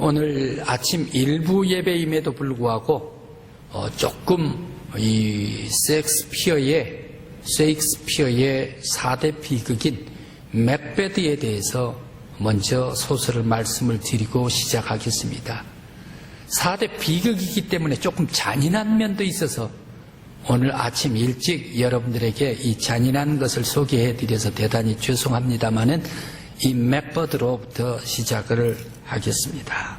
오늘 아침 일부 예배임에도 불구하고 조금 이 셰익스피어의 4대 비극인 맥베드에 대해서 먼저 소설을 말씀을 드리고 시작하겠습니다. 4대 비극이기 때문에 조금 잔인한 면도 있어서 오늘 아침 일찍 여러분들에게 이 잔인한 것을 소개해 드려서 대단히 죄송합니다마는 이 맥버드로부터 시작을 하겠습니다.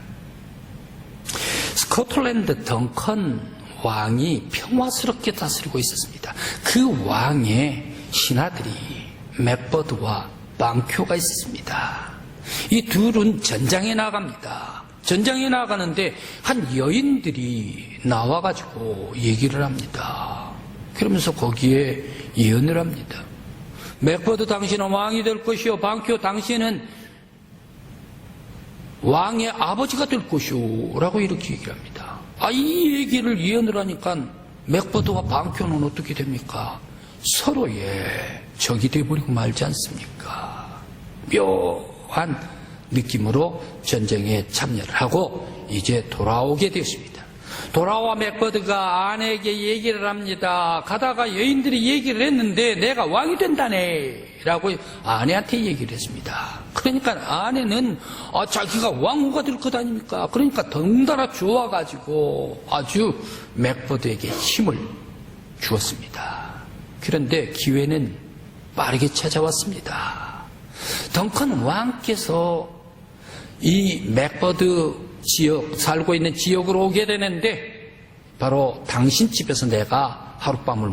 스코틀랜드 덩컨 왕이 평화스럽게 다스리고 있었습니다. 그 왕의 신하들이 맥버드와 방표가 있었습니다. 이 둘은 전장에 나갑니다. 전장에 나가는데 한 여인들이 나와가지고 얘기를 합니다. 그러면서 거기에 예언을 합니다. 맥버드 당신은 왕이 될 것이요, 방표 당신은 왕의 아버지가 될 것이요 라고 이렇게 얘기를 합니다. 이 얘기를 예언을 하니까 맥버드와 방표는 어떻게 됩니까? 서로의 적이 되어버리고 말지 않습니까? 묘한 느낌으로 전쟁에 참여를 하고 이제 돌아오게 되었습니다. 돌아와 맥버드가 아내에게 얘기를 합니다. 가다가 여인들이 얘기를 했는데 내가 왕이 된다네 라고 아내한테 얘기를 했습니다. 그러니까 아내는 자기가 왕후가 될 것 아닙니까? 그러니까 덩달아 좋아가지고 아주 맥버드에게 힘을 주었습니다. 그런데 기회는 빠르게 찾아왔습니다. 덩컨 왕께서 이 맥버드 지역, 살고 있는 지역으로 오게 되는데 바로 당신 집에서 내가 하룻밤을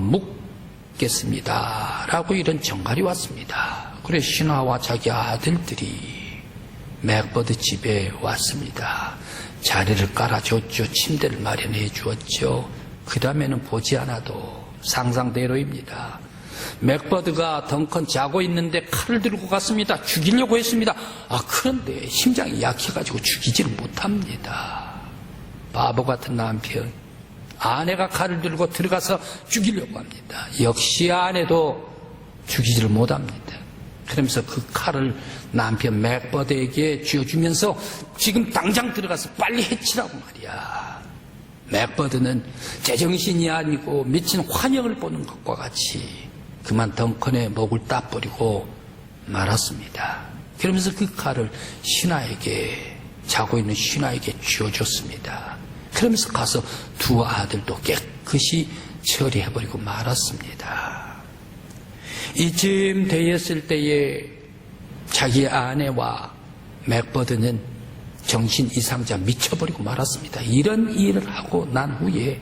묵겠습니다 라고 이런 전갈이 왔습니다. 그래서 신하와 자기 아들들이 맥버드 집에 왔습니다. 자리를 깔아줬죠. 침대를 마련해 주었죠. 그 다음에는 보지 않아도 상상대로입니다. 맥버드가 덩컨 자고 있는데 칼을 들고 갔습니다. 죽이려고 했습니다. 그런데 심장이 약해가지고 죽이지를 못합니다. 바보 같은 남편. 아내가 칼을 들고 들어가서 죽이려고 합니다. 역시 아내도 죽이지를 못합니다. 그러면서 그 칼을 남편 맥버드에게 쥐어주면서 지금 당장 들어가서 빨리 해치라고 말이야. 맥버드는 제정신이 아니고 미친 환영을 보는 것과 같이 그만 덩컨의 목을 따버리고 말았습니다. 그러면서 그 칼을 신하에게, 자고 있는 신하에게 쥐어줬습니다. 그러면서 가서 두 아들도 깨끗이 처리해버리고 말았습니다. 이쯤 되었을 때에 자기 아내와 맥버드는 정신 이상자 미쳐버리고 말았습니다. 이런 일을 하고 난 후에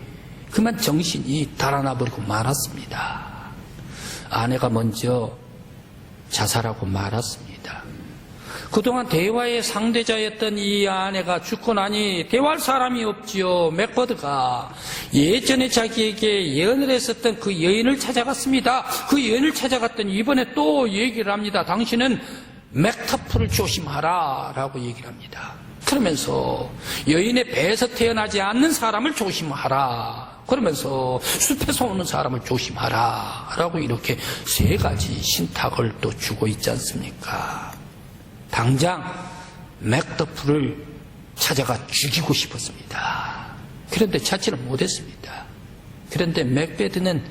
그만 정신이 달아나버리고 말았습니다. 아내가 먼저 자살하고 말았습니다. 그동안 대화의 상대자였던 이 아내가 죽고 나니 대화할 사람이 없지요. 맥버드가 예전에 자기에게 예언을 했었던 그 여인을 찾아갔습니다. 그 여인을 찾아갔더니 이번에 또 얘기를 합니다. 당신은 맥터프를 조심하라 라고 얘기를 합니다. 그러면서 여인의 배에서 태어나지 않는 사람을 조심하라. 그러면서 숲에서 오는 사람을 조심하라 라고 이렇게 세 가지 신탁을 또 주고 있지 않습니까? 당장 맥더프를 찾아가 죽이고 싶었습니다. 그런데 찾지를 못했습니다. 그런데 맥베드는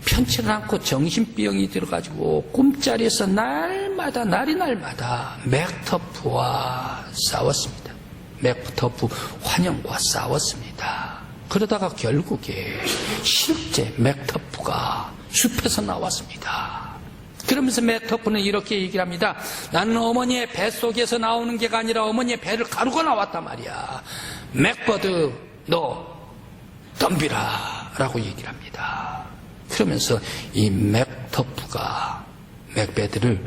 편치를 않고 정신병이 들어가지고 꿈자리에서 날이 날마다 맥터프와 싸웠습니다. 맥터프 환영과 싸웠습니다. 그러다가 결국에 실제 맥터프가 숲에서 나왔습니다. 그러면서 맥터프는 이렇게 얘기를 합니다. 나는 어머니의 뱃속에서 나오는 게가 아니라 어머니의 배를 가르고 나왔단 말이야. 맥버드 너 덤비라 라고 얘기를 합니다. 그러면서 이 맥터프가 맥베드를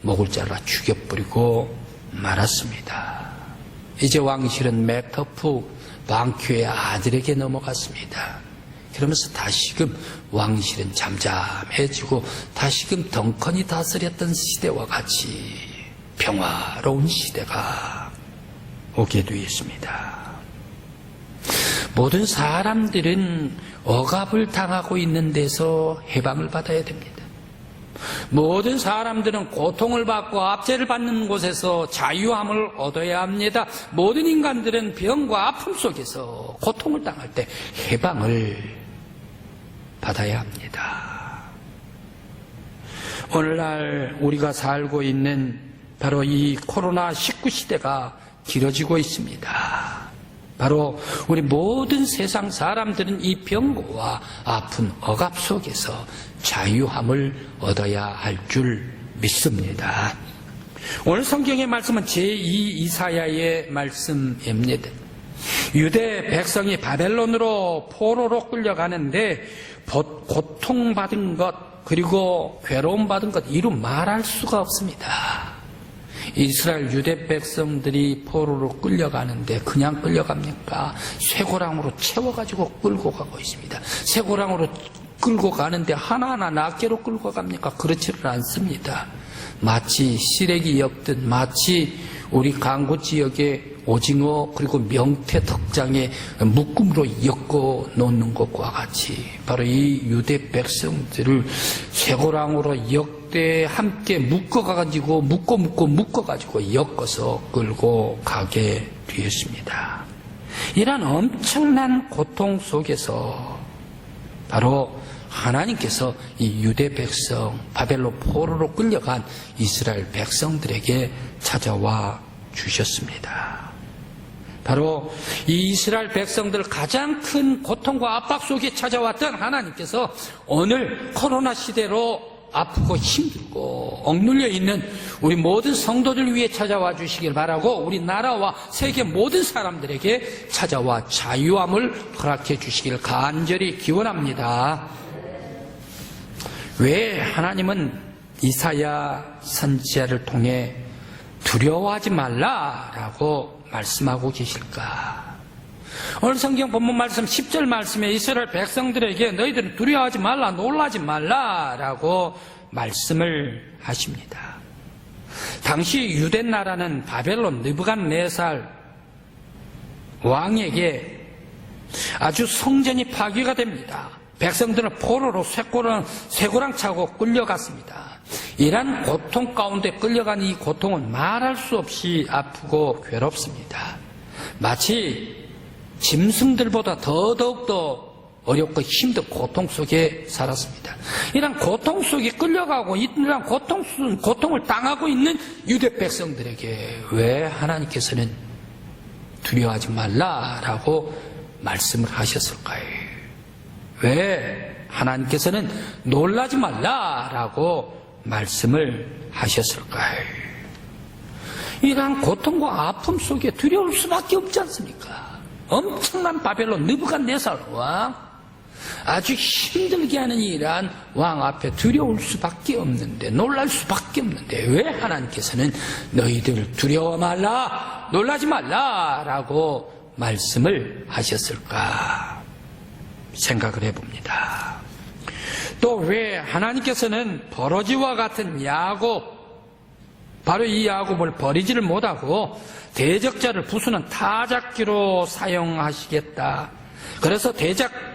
목을 잘라 죽여버리고 말았습니다. 이제 왕실은 맥터프 방표의 아들에게 넘어갔습니다. 그러면서 다시금 왕실은 잠잠해지고 다시금 덩컨이 다스렸던 시대와 같이 평화로운 시대가 오게 되었습니다. 모든 사람들은 억압을 당하고 있는 데서 해방을 받아야 됩니다. 모든 사람들은 고통을 받고 압제를 받는 곳에서 자유함을 얻어야 합니다. 모든 인간들은 병과 아픔 속에서 고통을 당할 때 해방을 받아야 합니다. 오늘날 우리가 살고 있는 바로 이 코로나19 시대가 길어지고 있습니다. 바로 우리 모든 세상 사람들은 이 병고와 아픈 억압 속에서 자유함을 얻어야 할 줄 믿습니다. 오늘 성경의 말씀은 제2 이사야의 말씀입니다. 유대 백성이 바벨론으로 포로로 끌려가는데 고통받은 것 그리고 괴로움받은 것 이루 말할 수가 없습니다. 이스라엘 유대 백성들이 포로로 끌려가는데 그냥 끌려갑니까? 쇠고랑으로 채워가지고 끌고 가고 있습니다. 쇠고랑으로 끌고 가는데 하나하나 낱개로 끌고 갑니까? 그렇지는 않습니다. 마치 시래기 엮듯 마치 우리 강구 지역의 오징어 그리고 명태 덕장에 묶음으로 엮어 놓는 것과 같이 바로 이 유대 백성들을 쇠고랑으로 역대 함께 묶어가지고 묶어가지고 엮어서 끌고 가게 되었습니다. 이런 엄청난 고통 속에서 바로 하나님께서 이 유대 백성 바벨론 포로로 끌려간 이스라엘 백성들에게 찾아와 주셨습니다. 바로 이 이스라엘 백성들 가장 큰 고통과 압박 속에 찾아왔던 하나님께서 오늘 코로나 시대로 아프고 힘들고 억눌려 있는 우리 모든 성도들 위해 찾아와 주시길 바라고 우리나라와 세계 모든 사람들에게 찾아와 자유함을 허락해 주시길 간절히 기원합니다. 왜 하나님은 이사야 선지자를 통해 두려워하지 말라라고 말씀하고 계실까? 오늘 성경 본문 말씀 10절 말씀에 이스라엘 백성들에게 너희들은 두려워하지 말라 놀라지 말라라고 말씀을 하십니다. 당시 유대 나라는 바벨론 느부갓네살 왕에게 아주 성전이 파괴가 됩니다. 백성들은 포로로 쇠고랑 차고 끌려갔습니다. 이러한 고통 가운데 끌려간 이 고통은 말할 수 없이 아프고 괴롭습니다. 마치 짐승들보다 더더욱더 어렵고 힘든 고통 속에 살았습니다. 이런 고통 속에 끌려가고 이런 고통을 당하고 있는 유대 백성들에게 왜 하나님께서는 두려워하지 말라라고 말씀을 하셨을까요? 왜 하나님께서는 놀라지 말라라고 말씀을 하셨을까요? 이러한 고통과 아픔 속에 두려울 수밖에 없지 않습니까? 엄청난 바벨론 느부갓네살 왕, 아주 힘들게 하는 이러한 왕 앞에 두려울 수밖에 없는데, 놀랄 수밖에 없는데 왜 하나님께서는 너희들 두려워 말라, 놀라지 말라라고 말씀을 하셨을까 생각을 해봅니다. 또 왜 하나님께서는 버러지와 같은 야곱, 바로 이 야곱을 버리지를 못하고 대적자를 부수는 타작기로 사용하시겠다. 그래서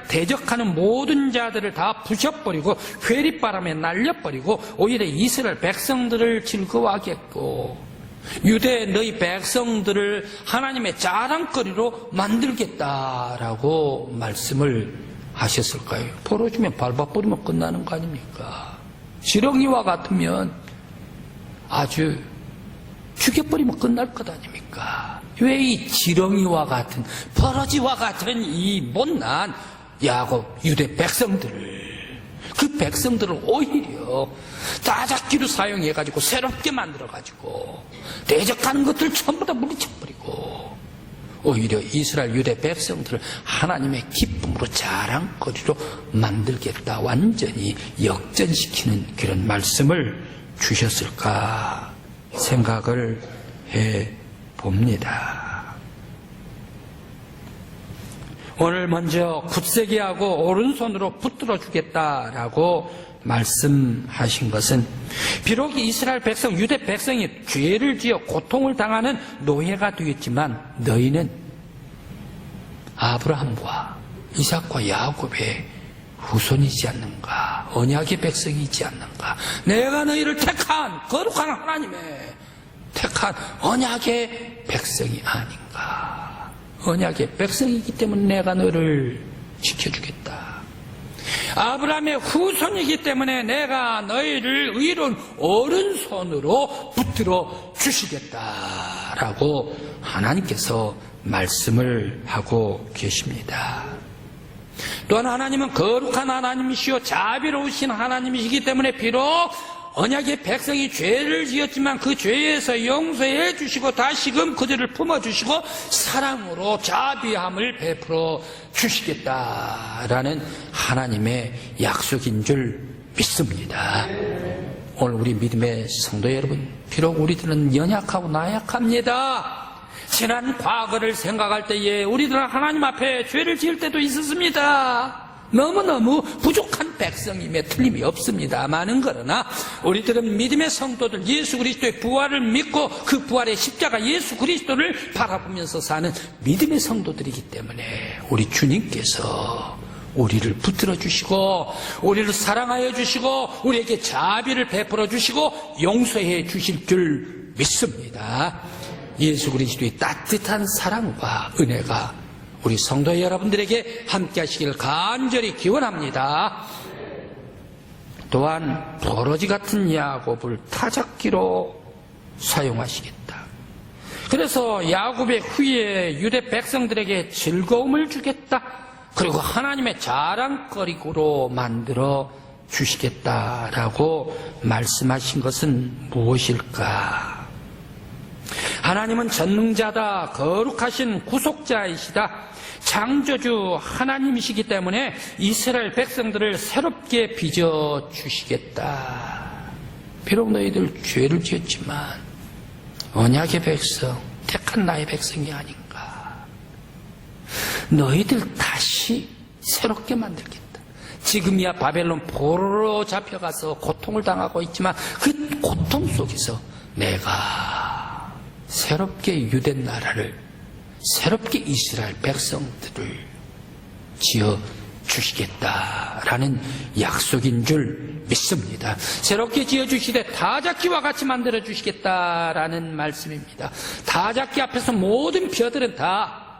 대적하는 모든 자들을 다 부셔버리고 회리바람에 날려버리고 오히려 이스라엘 백성들을 즐거워하겠고 유대 너희 백성들을 하나님의 자랑거리로 만들겠다라고 말씀을 하셨을까요? 포로주면 밟아버리면 끝나는 거 아닙니까? 지렁이와 같으면 아주 죽여버리면 끝날 것 아닙니까? 왜 이 지렁이와 같은 버러지와 같은 이 못난 야곱 유대 백성들을, 그 백성들을 오히려 따잡기로 사용해가지고 새롭게 만들어가지고 대적하는 것들 전부 다 물리쳐버리고 오히려 이스라엘 유대 백성들을 하나님의 기쁨으로 자랑거리로 만들겠다, 완전히 역전시키는 그런 말씀을 주셨을까 생각을 해봅니다. 오늘 먼저 굳세게 하고 오른손으로 붙들어 주겠다라고 말씀하신 것은 비록 이스라엘 백성, 유대 백성이 죄를 지어 고통을 당하는 노예가 되었지만 너희는 아브라함과 이삭과 야곱의 후손이지 않는가? 언약의 백성이지 않는가? 내가 너희를 택한 거룩한 하나님의 택한 언약의 백성이 아닌가? 언약의 백성이기 때문에 내가 너를 지켜주겠다. 아브라함의 후손이기 때문에 내가 너희를 의로운 오른손으로 붙들어 주시겠다라고 하나님께서 말씀을 하고 계십니다. 또한 하나님은 거룩한 하나님이시요 자비로우신 하나님이시기 때문에 비록 언약의 백성이 죄를 지었지만 그 죄에서 용서해 주시고 다시금 그들을 품어주시고 사랑으로 자비함을 베풀어 주시겠다라는 하나님의 약속인 줄 믿습니다. 오늘 우리 믿음의 성도 여러분, 비록 우리들은 연약하고 나약합니다. 지난 과거를 생각할 때에 우리들은 하나님 앞에 죄를 지을 때도 있었습니다. 너무너무 부족한 백성임에 틀림이 없습니다마는 그러나 우리들은 믿음의 성도들, 예수 그리스도의 부활을 믿고 그 부활의 십자가 예수 그리스도를 바라보면서 사는 믿음의 성도들이기 때문에 우리 주님께서 우리를 붙들어 주시고 우리를 사랑하여 주시고 우리에게 자비를 베풀어 주시고 용서해 주실 줄 믿습니다. 예수 그리스도의 따뜻한 사랑과 은혜가 우리 성도 여러분들에게 함께 하시길 간절히 기원합니다. 또한 버러지 같은 야곱을 타작기로 사용하시겠다. 그래서 야곱의 후예 유대 백성들에게 즐거움을 주겠다. 그리고 하나님의 자랑거리로 만들어 주시겠다라고 말씀하신 것은 무엇일까? 하나님은 전능자다, 거룩하신 구속자이시다, 창조주 하나님이시기 때문에 이스라엘 백성들을 새롭게 빚어주시겠다. 비록 너희들 죄를 지었지만 언약의 백성, 택한 나의 백성이 아닌가. 너희들 다시 새롭게 만들겠다. 지금이야 바벨론 포로로 잡혀가서 고통을 당하고 있지만 그 고통 속에서 내가 새롭게 유대 나라를, 새롭게 이스라엘 백성들을 지어 주시겠다라는 약속인 줄 믿습니다. 새롭게 지어 주시되 타작기와 같이 만들어 주시겠다라는 말씀입니다. 타작기 앞에서 모든 벼들은 다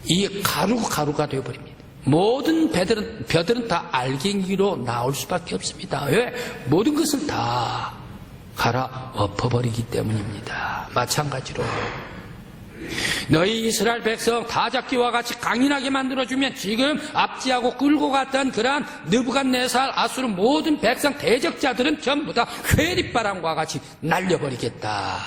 이 가루가 되어버립니다. 모든 벼들은 다 알갱이로 나올 수밖에 없습니다. 왜? 모든 것을 다 갈아엎어버리기 때문입니다. 마찬가지로 너희 이스라엘 백성 타작기와 같이 강인하게 만들어주면 지금 압지하고 끌고 갔던 그러한 느부갓네살 아수르 모든 백성 대적자들은 전부 다 회립바람과 같이 날려버리겠다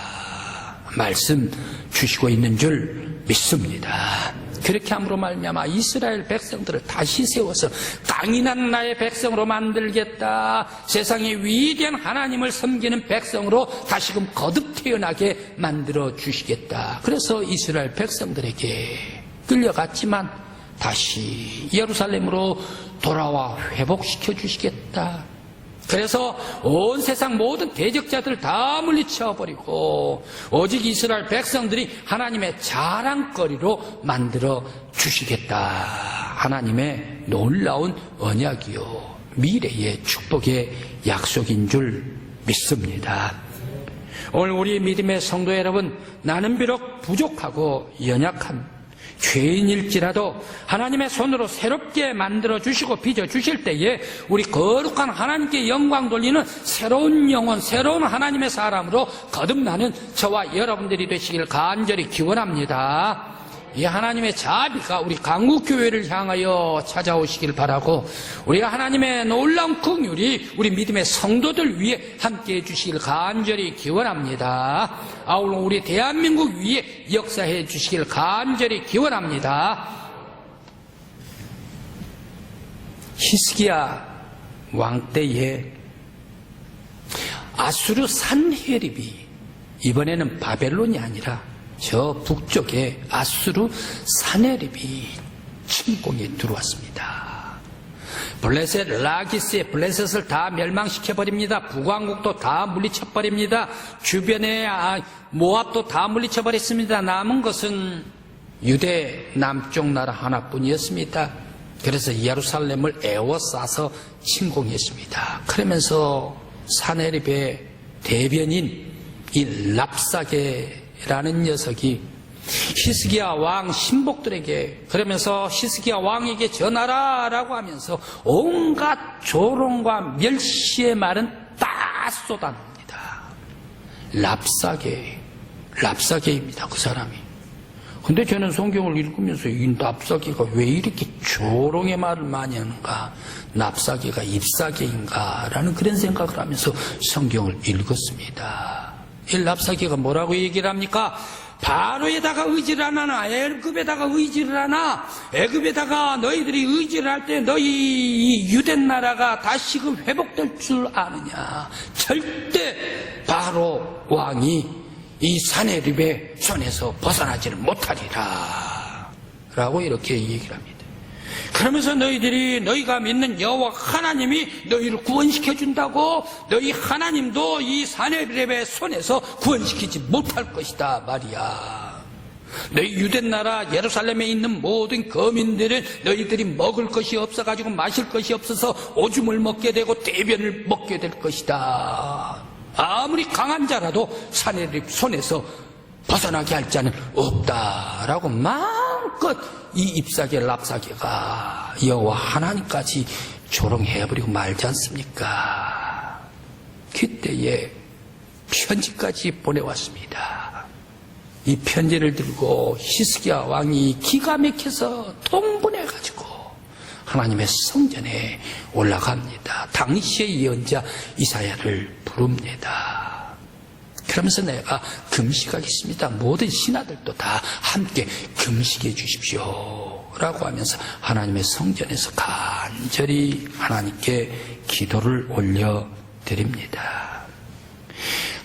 말씀 주시고 있는 줄 믿습니다. 그렇게 함으로 말미암아 이스라엘 백성들을 다시 세워서 강인한 나의 백성으로 만들겠다. 세상의 위대한 하나님을 섬기는 백성으로 다시금 거듭 태어나게 만들어 주시겠다. 그래서 이스라엘 백성들에게 끌려갔지만 다시 예루살렘으로 돌아와 회복시켜 주시겠다. 그래서 온 세상 모든 대적자들을 다 물리쳐버리고 오직 이스라엘 백성들이 하나님의 자랑거리로 만들어 주시겠다. 하나님의 놀라운 언약이요 미래의 축복의 약속인 줄 믿습니다. 오늘 우리 믿음의 성도 여러분, 나는 비록 부족하고 연약한 죄인일지라도 하나님의 손으로 새롭게 만들어 주시고 빚어 주실 때에 우리 거룩한 하나님께 영광 돌리는 새로운 영혼, 새로운 하나님의 사람으로 거듭나는 저와 여러분들이 되시길 간절히 기원합니다. 이 하나님의 자비가 우리 강국교회를 향하여 찾아오시길 바라고 우리가 하나님의 놀라운 긍휼이 우리 믿음의 성도들 위해 함께해 주시길 간절히 기원합니다. 아울러 우리 대한민국 위에 역사해 주시길 간절히 기원합니다. 히스기야 왕 때에 아수르 산헤립이 이번에는 바벨론이 아니라 저 북쪽에 아수르 산헤립이 침공에 들어왔습니다. 블레셋 라기스의 블레셋을 다 멸망시켜버립니다. 북왕국도 다 물리쳐버립니다. 주변의 모압도 다 물리쳐버렸습니다. 남은 것은 유대 남쪽 나라 하나뿐이었습니다. 그래서 예루살렘을 에워싸서 침공했습니다. 그러면서 사내립의 대변인 이 랍사게라는 녀석이 히스기야 왕 신복들에게, 그러면서 히스기야 왕에게 전하라라고 하면서 온갖 조롱과 멸시의 말은 다 쏟아냅니다. 랍사게입니다. 그 사람이. 근데 저는 성경을 읽으면서 이 납사게가 왜 이렇게 조롱의 말을 많이 하는가, 납사게가 잎사게인가 라는 그런 생각을 하면서 성경을 읽었습니다. 이 납사게가 뭐라고 얘기를 합니까? 바로에다가 의지를 안 하나, 애굽에다가 의지를 하나, 애굽에다가 너희들이 의지를 할 때 너희 유댄 나라가 다시금 회복될 줄 아느냐. 절대 바로 왕이 이 사내립의 손에서 벗어나지는 못하리라 라고 이렇게 얘기를 합니다. 그러면서 너희가 믿는 여호와 하나님이 너희를 구원시켜 준다고, 너희 하나님도 이 사내립의 손에서 구원시키지 못할 것이다 말이야. 너희 유댄 나라 예루살렘에 있는 모든 거민들은 너희들이 먹을 것이 없어가지고 마실 것이 없어서 오줌을 먹게 되고 대변을 먹게 될 것이다. 아무리 강한 자라도 사내립 손에서 벗어나게 할 자는 없다라고 마음껏 이 잎사게 랍사게가 여호와 하나님까지 조롱해버리고 말지 않습니까? 그때에 편지까지 보내왔습니다. 이 편지를 들고 히스기야 왕이 기가 막혀서 통분해가지고 하나님의 성전에 올라갑니다. 당시의 예언자 이사야를 부릅니다. 그러면서 내가 금식하겠습니다. 모든 신하들도 다 함께 금식해 주십시오 라고 하면서 하나님의 성전에서 간절히 하나님께 기도를 올려드립니다.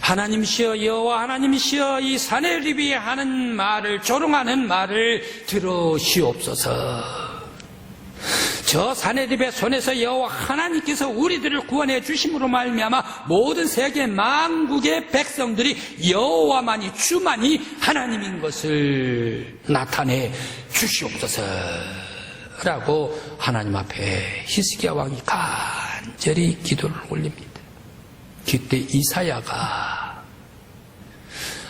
하나님이시여, 여호와 하나님이시여, 이 사내립이 하는 말을, 조롱하는 말을 들으시옵소서. 저 사내립의 손에서 여호와 하나님께서 우리들을 구원해 주심으로 말미암아 모든 세계 만국의 백성들이 여호와만이, 주만이 하나님인 것을 나타내 주시옵소서 라고 하나님 앞에 히스기야 왕이 간절히 기도를 올립니다. 그때 이사야가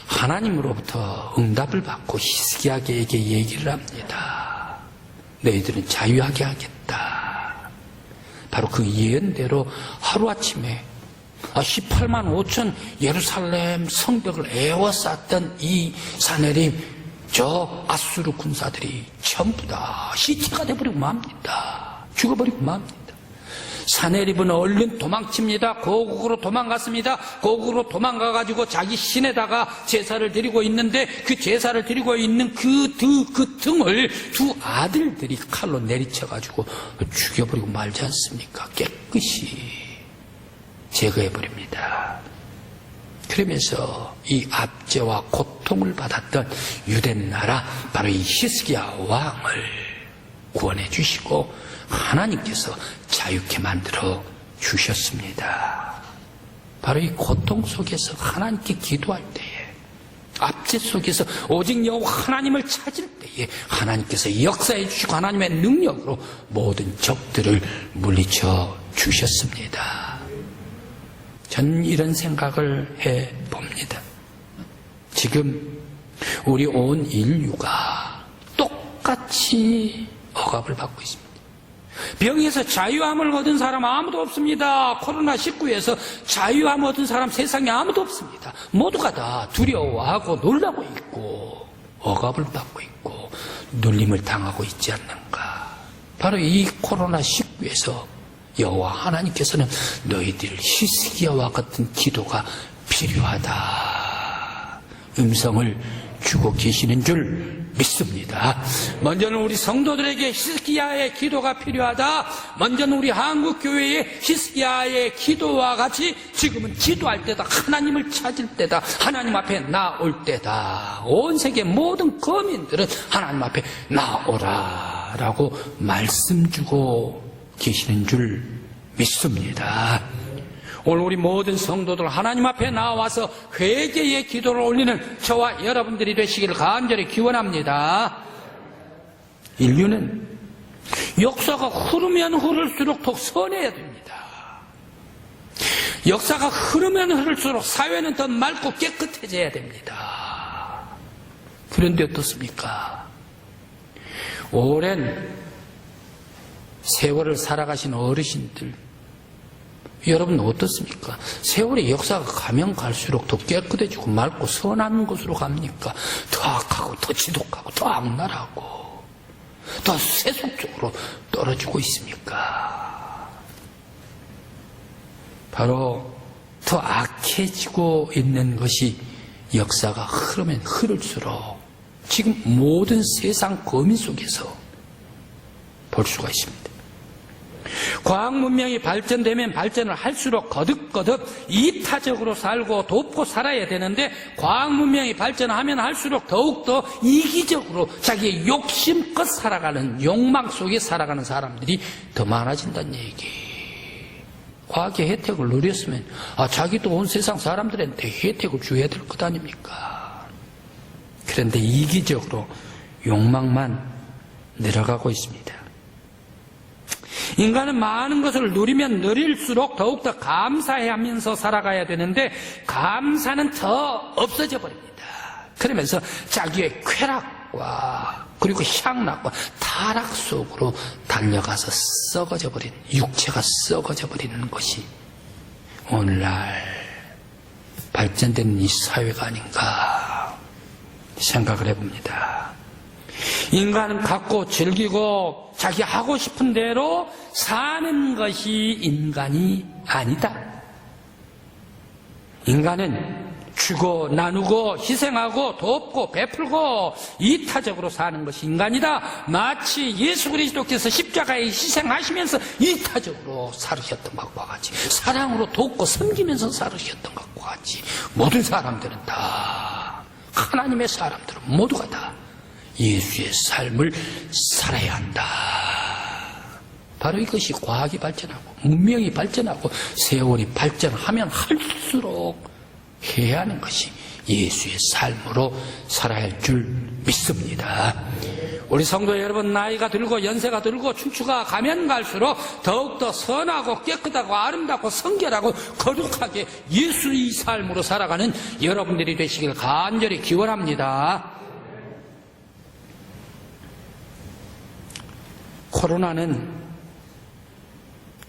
하나님으로부터 응답을 받고 히스기야에게 얘기를 합니다. 너희들은 자유하게 하겠다. 바로 그 예언대로 하루아침에 18만 5천 예루살렘 성벽을 에워쌌던 이 사내립, 저 아수르 군사들이 전부 다 시체가 돼버리고 맙니다. 죽어버리고 맙니다. 사내립은 얼른 도망칩니다. 고국으로 도망갔습니다. 고국으로 도망가가지고 자기 신에다가 제사를 드리고 있는데, 그 제사를 드리고 있는 그 등을 두 아들들이 칼로 내리쳐가지고 죽여버리고 말지 않습니까? 깨끗이 제거해버립니다. 그러면서 이 압제와 고통을 받았던 유댄 나라, 바로 이 히스기야 왕을 구원해 주시고 하나님께서 자유케 만들어 주셨습니다. 바로 이 고통 속에서 하나님께 기도할 때에, 압제 속에서 오직 여호와 하나님을 찾을 때에 하나님께서 역사해 주시고 하나님의 능력으로 모든 적들을 물리쳐 주셨습니다. 전 이런 생각을 해봅니다. 지금 우리 온 인류가 똑같이 억압을 받고 있습니다. 병에서 자유함을 얻은 사람 아무도 없습니다. 코로나19에서 자유함을 얻은 사람 세상에 아무도 없습니다. 모두가 다 두려워하고 놀라고 있고 억압을 받고 있고 눌림을 당하고 있지 않는가. 바로 이 코로나19에서 여호와 하나님께서는 너희들 히스기야와 같은 기도가 필요하다 음성을 주고 계시는 줄 믿습니다. 먼저는 우리 성도들에게 히스기야의 기도가 필요하다. 먼저는 우리 한국교회의 히스기야의 기도와 같이 지금은 기도할 때다. 하나님을 찾을 때다. 하나님 앞에 나올 때다. 온 세계 모든 거민들은 하나님 앞에 나오라 라고 말씀 주고 계시는 줄 믿습니다. 오늘 우리 모든 성도들 하나님 앞에 나와서 회개의 기도를 올리는 저와 여러분들이 되시기를 간절히 기원합니다. 인류는 역사가 흐르면 흐를수록 더 선해야 됩니다. 역사가 흐르면 흐를수록 사회는 더 맑고 깨끗해져야 됩니다. 그런데 어떻습니까? 오랜 세월을 살아가신 어르신들, 여러분 어떻습니까? 세월의 역사가 가면 갈수록 더 깨끗해지고 맑고 선한 곳으로 갑니까? 더 악하고 더 지독하고 더 악랄하고 더 세속적으로 떨어지고 있습니까? 바로 더 악해지고 있는 것이 역사가 흐르면 흐를수록 지금 모든 세상 거민 속에서 볼 수가 있습니다. 과학 문명이 발전되면 발전을 할수록 거듭거듭 이타적으로 살고 돕고 살아야 되는데, 과학 문명이 발전하면 할수록 더욱더 이기적으로 자기의 욕심껏 살아가는, 욕망 속에 살아가는 사람들이 더 많아진다는 얘기. 과학의 혜택을 누렸으면 자기도 온 세상 사람들한테 혜택을 줘야 될 것 아닙니까? 그런데 이기적으로 욕망만 늘어가고 있습니다. 인간은 많은 것을 누리면 누릴수록 더욱더 감사해하면서 살아가야 되는데, 감사는 더 없어져 버립니다. 그러면서 자기의 쾌락과 그리고 향락과 타락 속으로 달려가서 썩어져 버린, 육체가 썩어져 버리는 것이 오늘날 발전된 이 사회가 아닌가 생각을 해봅니다. 인간은 갖고 즐기고 자기 하고 싶은 대로 사는 것이 인간이 아니다. 인간은 주고 나누고 희생하고 돕고 베풀고 이타적으로 사는 것이 인간이다. 마치 예수 그리스도께서 십자가에 희생하시면서 이타적으로 살으셨던 것과 같이, 사랑으로 돕고 섬기면서 살으셨던 것과 같이, 모든 사람들은 다, 하나님의 사람들은 모두가 다 예수의 삶을 살아야 한다. 바로 이것이 과학이 발전하고 문명이 발전하고 세월이 발전하면 할수록 해야 하는 것이 예수의 삶으로 살아야 할 줄 믿습니다. 우리 성도 여러분, 나이가 들고 연세가 들고 춘추가 가면 갈수록 더욱더 선하고 깨끗하고 아름답고 성결하고 거룩하게 예수의 삶으로 살아가는 여러분들이 되시길 간절히 기원합니다. 코로나는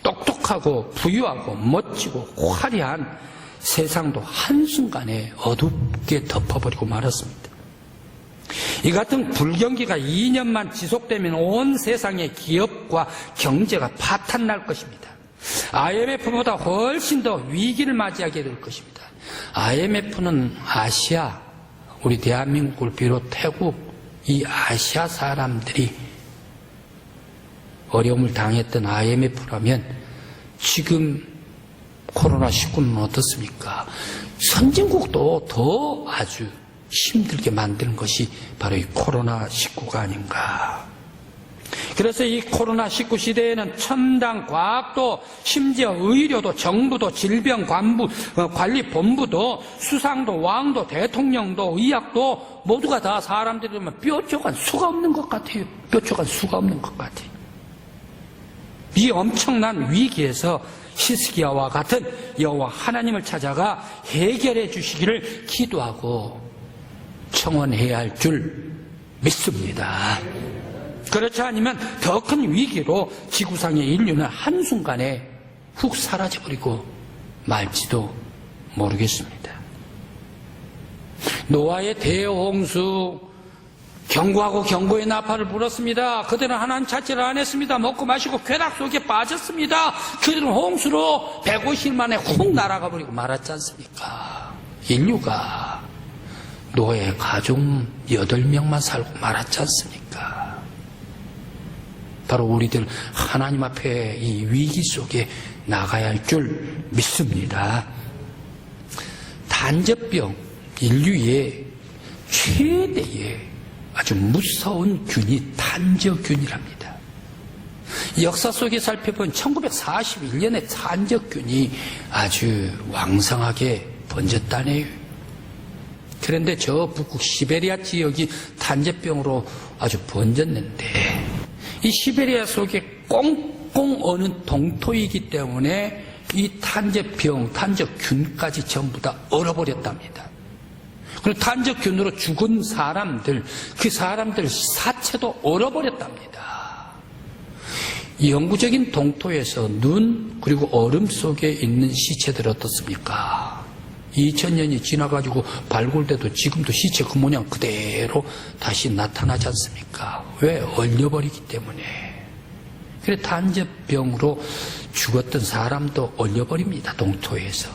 똑똑하고 부유하고 멋지고 화려한 세상도 한순간에 어둡게 덮어버리고 말았습니다. 이 같은 불경기가 2년만 지속되면 온 세상의 기업과 경제가 파탄날 것입니다. IMF보다 훨씬 더 위기를 맞이하게 될 것입니다. IMF는 아시아, 우리 대한민국을 비롯 태국, 이 아시아 사람들이 어려움을 당했던 IMF라면 지금 코로나19는 어떻습니까? 선진국도 더 아주 힘들게 만드는 것이 바로 이 코로나19가 아닌가. 그래서 이 코로나19 시대에는 첨단 과학도, 심지어 의료도, 정부도, 질병관리본부도, 수상도, 왕도, 대통령도, 의학도 모두가 다 사람들이 보면 뾰족한 수가 없는 것 같아요. 뾰족한 수가 없는 것 같아요. 이 엄청난 위기에서 히스기야와 같은 여호와 하나님을 찾아가 해결해 주시기를 기도하고 청원해야 할 줄 믿습니다. 그렇지 않으면 더 큰 위기로 지구상의 인류는 한순간에 훅 사라져버리고 말지도 모르겠습니다. 노아의 대홍수, 경고하고 경고의 나팔을 불었습니다. 그들은 하나님 자체를 안 했습니다. 먹고 마시고 쾌락 속에 빠졌습니다. 그들은 홍수로 150일 만에 훅 날아가 버리고 말았지 않습니까? 인류가 노예 가족 8명만 살고 말았지 않습니까? 바로 우리들 하나님 앞에 이 위기 속에 나가야 할 줄 믿습니다. 단접병, 인류의 최대의 아주 무서운 균이 탄저균이랍니다. 역사 속에 살펴본 1941년에 탄저균이 아주 왕성하게 번졌다네요. 그런데 저 북극 시베리아 지역이 탄저병으로 아주 번졌는데, 이 시베리아 속에 꽁꽁 어는 동토이기 때문에 이 탄저병, 탄저균까지 전부 다 얼어버렸답니다. 그리고 탄저균으로 죽은 사람들, 그 사람들 사체도 얼어버렸답니다. 영구적인 동토에서 눈 그리고 얼음 속에 있는 시체들 어떻습니까? 2000년이 지나가지고 발굴돼도 지금도 시체 그 모양 그대로 다시 나타나지 않습니까? 왜? 얼려버리기 때문에. 그래 탄저병으로 죽었던 사람도 얼려버립니다. 동토에서.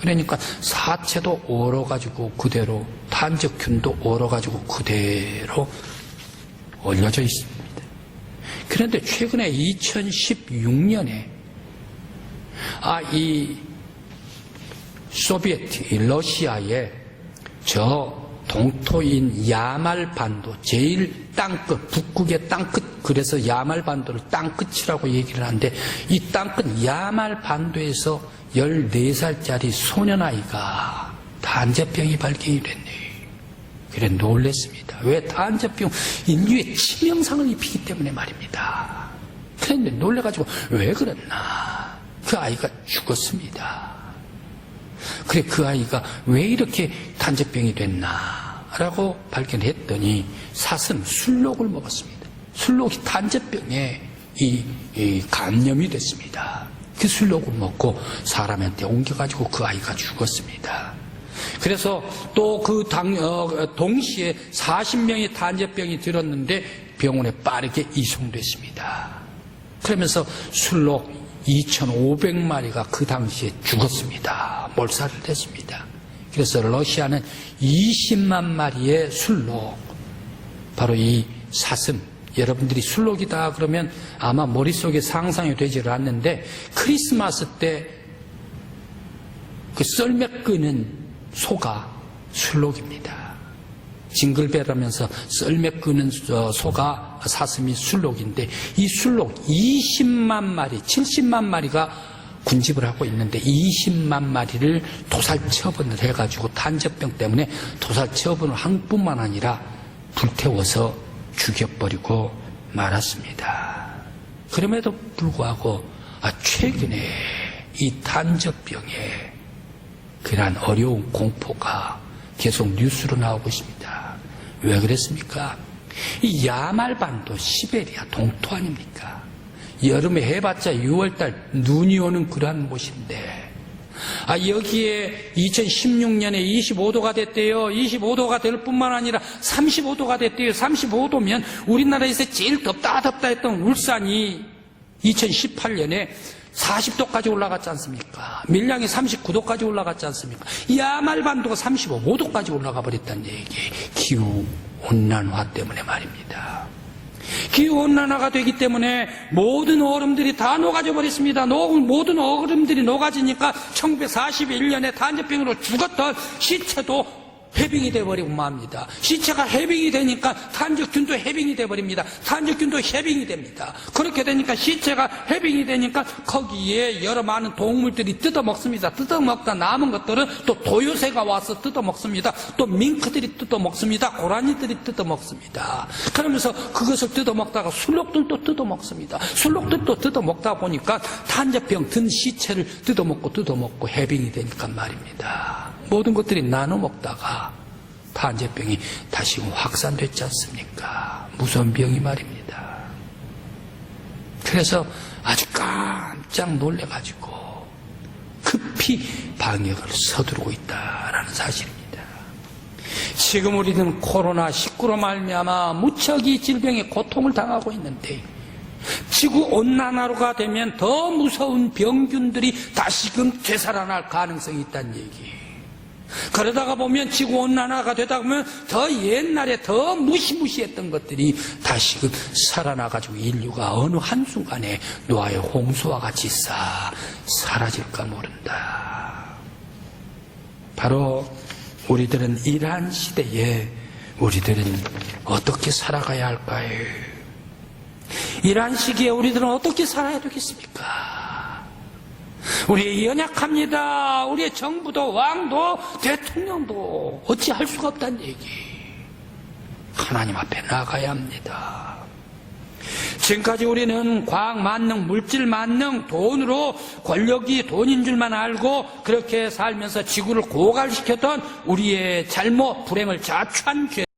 그러니까 사체도 얼어가지고 그대로, 탄저균도 얼어가지고 그대로 얼려져 있습니다. 그런데 최근에 2016년에 이 소비에트, 러시아의 저 동토인 야말반도, 제일 땅끝, 북극의 땅끝, 그래서 야말반도를 땅끝이라고 얘기를 하는데, 이 땅끝 야말반도에서 14살짜리 소년아이가 탄저병이 발견이 됐네요. 그래 놀랬습니다. 왜? 탄저병, 인류의 치명상을 입히기 때문에 말입니다. 그런데 놀래가지고 왜 그랬나? 그 아이가 죽었습니다. 그래 그 아이가 왜 이렇게 탄저병이 됐나 라고 발견했더니 사슴 술록을 먹었습니다. 술록이 탄저병에 이 감염이 됐습니다. 그 술록을 먹고 사람한테 옮겨가지고 그 아이가 죽었습니다. 그래서 또 그 동시에 40명의 탄저병이 들었는데 병원에 빠르게 이송됐습니다. 그러면서 술록 2,500마리가 그 당시에 죽었습니다. 몰살을 했습니다. 그래서 러시아는 20만 마리의 술록, 바로 이 사슴, 여러분들이 술록이다 그러면 아마 머릿속에 상상이 되지를 않는데, 크리스마스 때 그 썰매 끄는 소가 술록입니다. 징글벨하면서 썰매 끄는 소가 사슴이 술록인데, 이 술록 20만 마리, 70만 마리가 군집을 하고 있는데 20만 마리를 도살 처분을 해가지고 탄저병 때문에 도살 처분을 한 뿐만 아니라 불태워서 죽여버리고 말았습니다. 그럼에도 불구하고 최근에 이 탄저병에 그러한 어려운 공포가 계속 뉴스로 나오고 있습니다. 왜 그랬습니까? 이 야말반도 시베리아 동토 아닙니까? 여름에 해봤자 6월달 눈이 오는 그러한 곳인데, 여기에 2016년에 25도가 됐대요. 25도가 될 뿐만 아니라 35도가 됐대요. 35도면 우리나라에서 제일 덥다 했던 울산이 2018년에 40도까지 올라갔지 않습니까? 밀양이 39도까지 올라갔지 않습니까? 야말반도가 35도까지 올라가 버렸다는 얘기. 기후온난화 때문에 말입니다. 기후온난화가 되기 때문에 모든 얼음들이 다 녹아져 버렸습니다. 모든 얼음들이 녹아지니까 1941년에 탄저병으로 죽었던 시체도 해빙이 돼버리고 맙니다. 시체가 해빙이 되니까 탄저균도 해빙이 돼버립니다. 탄저균도 해빙이 됩니다. 그렇게 되니까 시체가 해빙이 되니까 거기에 여러 많은 동물들이 뜯어먹습니다. 뜯어먹다 남은 것들은 또 도요새가 와서 뜯어먹습니다. 또 밍크들이 뜯어먹습니다. 고라니들이 뜯어먹습니다. 그러면서 그것을 뜯어먹다가 술록들도 뜯어먹습니다. 술록들도 뜯어먹다 보니까 탄저병 든 시체를 뜯어먹고 해빙이 되니까 말입니다. 모든 것들이 나눠 먹다가 탄저병이 다시 확산됐지 않습니까? 무서운 병이 말입니다. 그래서 아주 깜짝 놀래가지고 급히 방역을 서두르고 있다라는 사실입니다. 지금 우리는 코로나19로 말미암아 무척 이 질병에 고통을 당하고 있는데, 지구온난화가 되면 더 무서운 병균들이 다시금 되살아날 가능성이 있다는 얘기. 그러다가 보면 지구온난화가 되다 보면 더 옛날에 더 무시무시했던 것들이 다시금 살아나가지고 인류가 어느 한순간에 노아의 홍수와 같이 사라질까 모른다. 바로 우리들은 이러한 시대에 우리들은 어떻게 살아가야 할까요? 이러한 시기에 우리들은 어떻게 살아야 되겠습니까? 우리 연약합니다. 우리의 정부도 왕도 대통령도 어찌할 수가 없다는 얘기. 하나님 앞에 나가야 합니다. 지금까지 우리는 과학 만능, 물질 만능, 돈으로 권력이 돈인 줄만 알고 그렇게 살면서 지구를 고갈시켰던 우리의 잘못, 불행을 자초한 죄